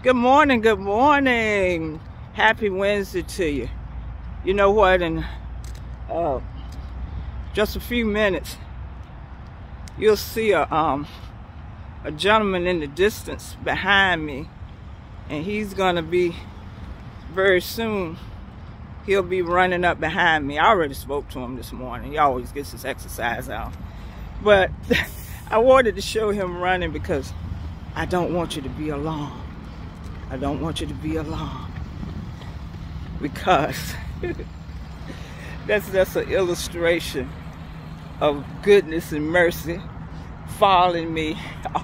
Good morning, good morning. Happy Wednesday to you. You know what, in just a few minutes, you'll see a gentleman in the distance behind me, and he's gonna be, very soon, he'll be running up behind me. I already spoke to him this morning. He always gets his exercise out. But I wanted to show him running because I don't want you to be alone. I don't want you to be alone, because that's an illustration of goodness and mercy following me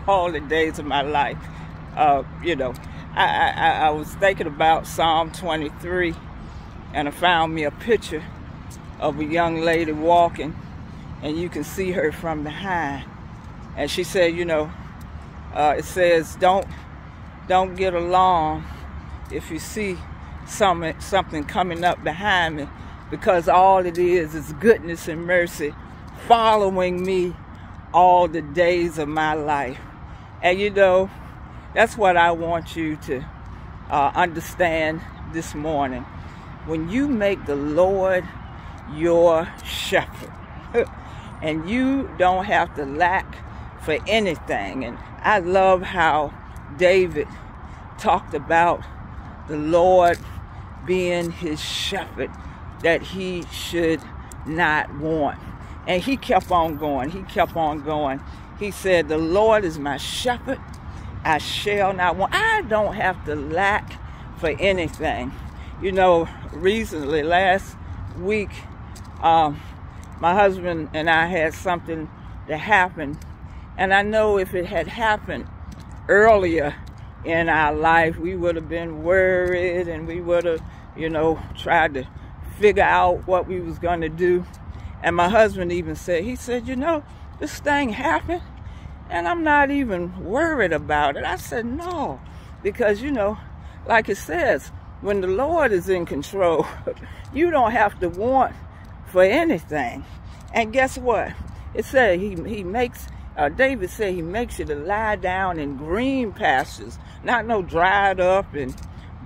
all the days of my life. I was thinking about Psalm 23, and I found me a picture of a young lady walking, and you can see her from behind. And she said, it says, don't get along if you see something coming up behind me, because all it is goodness and mercy following me all the days of my life. And that's what I want you to understand this morning. When you make the Lord your shepherd, and you don't have to lack for anything. And I love how David talked about the Lord being his shepherd, that he should not want. And he kept on going. He kept on going. He said, the Lord is my shepherd, I shall not want. I don't have to lack for anything. Recently, last week, my husband and I had something that happened. And I know if it had happened earlier in our life, we would have been worried, and we would have, tried to figure out what we was going to do. And my husband even said, this thing happened, and I'm not even worried about it. I said, no, because, like it says, when the Lord is in control, you don't have to want for anything. And guess what? It said he makes, David said he makes you to lie down in green pastures, not no dried up and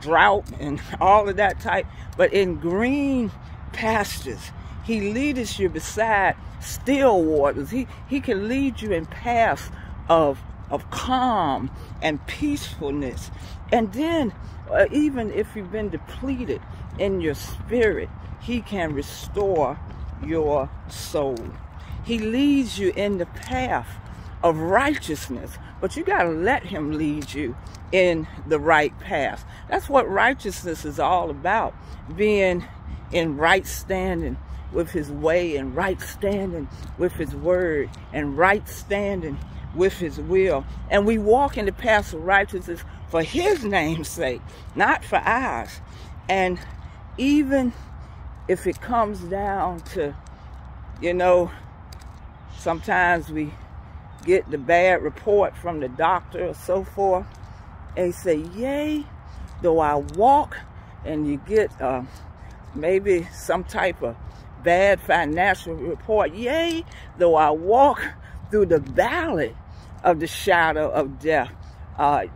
drought and all of that type, but in green pastures. He leads you beside still waters. He can lead you in paths of calm and peacefulness. And then even if you've been depleted in your spirit, he can restore your soul. He leads you in the path of righteousness, but you got to let him lead you in the right path. That's what righteousness is all about, being in right standing with his way, and right standing with his word, and right standing with his will. And we walk in the path of righteousness for his name's sake, not for ours. And even if it comes down to, sometimes we get the bad report from the doctor or so forth, and say, yea, though I walk, and you get maybe some type of bad financial report, yea, though I walk through the valley of the shadow of death.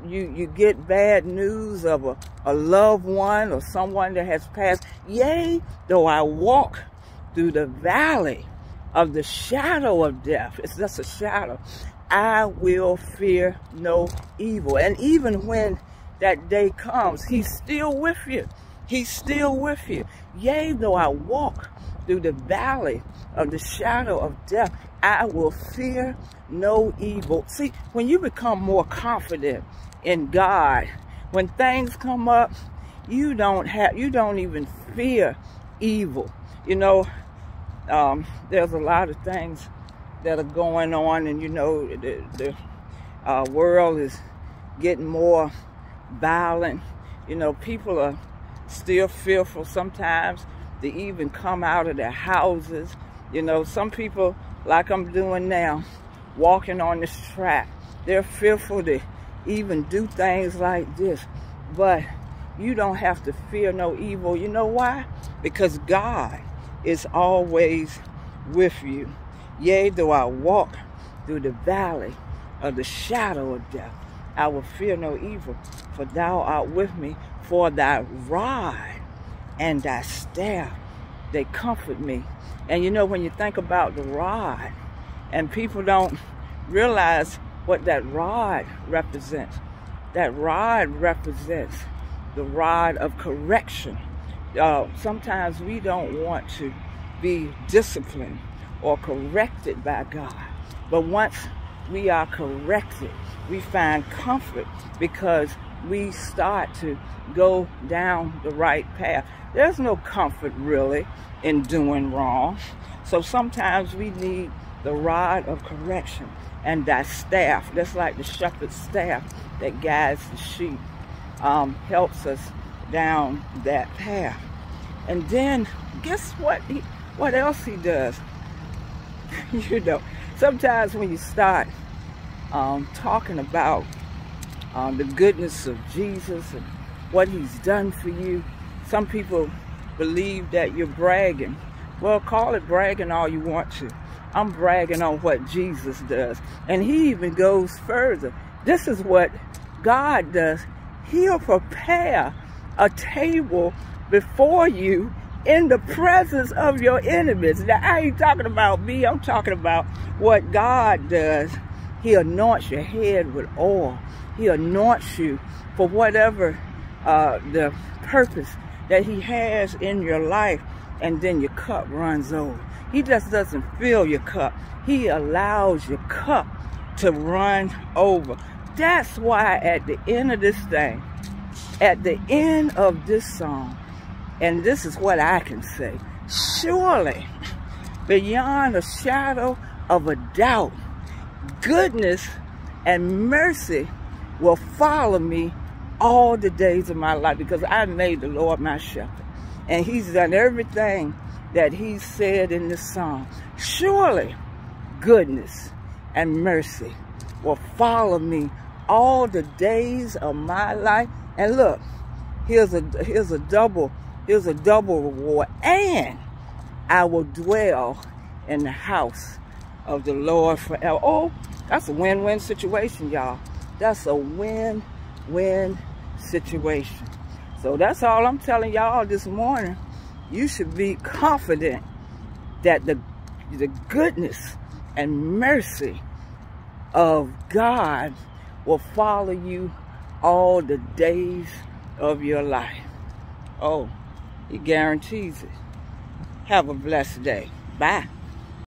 You get bad news of a loved one or someone that has passed. Yea, though I walk through the valley of the shadow of death, it's just a shadow, I will fear no evil. And even when that day comes, he's still with you. He's still with you. Yea, though I walk through the valley of the shadow of death, I will fear no evil. See, when you become more confident in God, when things come up, you don't even fear evil. There's a lot of things that are going on, and the world is getting more violent. People are still fearful sometimes to even come out of their houses. Some people, like I'm doing now, walking on this track, they're fearful to even do things like this. But you don't have to fear no evil. You know why? Because God is always with you. Yea, though I walk through the valley of the shadow of death, I will fear no evil, for thou art with me, for thy rod and thy staff, they comfort me. And you know, when you think about the rod, and people don't realize what that rod represents. That rod represents the rod of correction. Sometimes we don't want to be disciplined or corrected by God. But once we are corrected, we find comfort because we start to go down the right path. There's no comfort really in doing wrong. So sometimes we need the rod of correction and that staff. That's like the shepherd's staff that guides the sheep, helps us down that path. And then guess what? What else he does? You know, sometimes when you start talking about the goodness of Jesus and what he's done for you, some people believe that you're bragging. Well, call it bragging all you want to. I'm bragging on what Jesus does. And he even goes further. This is what God does. He'll prepare a table before you in the presence of your enemies. Now, I ain't talking about me. I'm talking about what God does. He anoints your head with oil. He anoints you for whatever the purpose that he has in your life. And then your cup runs over. He just doesn't fill your cup. He allows your cup to run over. That's why at the end of this thing, at the end of this song, and this is what I can say, surely, beyond a shadow of a doubt, goodness and mercy will follow me all the days of my life, because I made the Lord my shepherd. And he's done everything that he said in this song. Surely goodness and mercy will follow me all the days of my life. And look, here's a double reward. And I will dwell in the house of the Lord forever. Oh, that's a win-win situation, y'all. That's a win-win situation. So that's all I'm telling y'all this morning. You should be confident that the goodness and mercy of God will follow you all the days of your life. Oh, he guarantees it. Have a blessed day. Bye.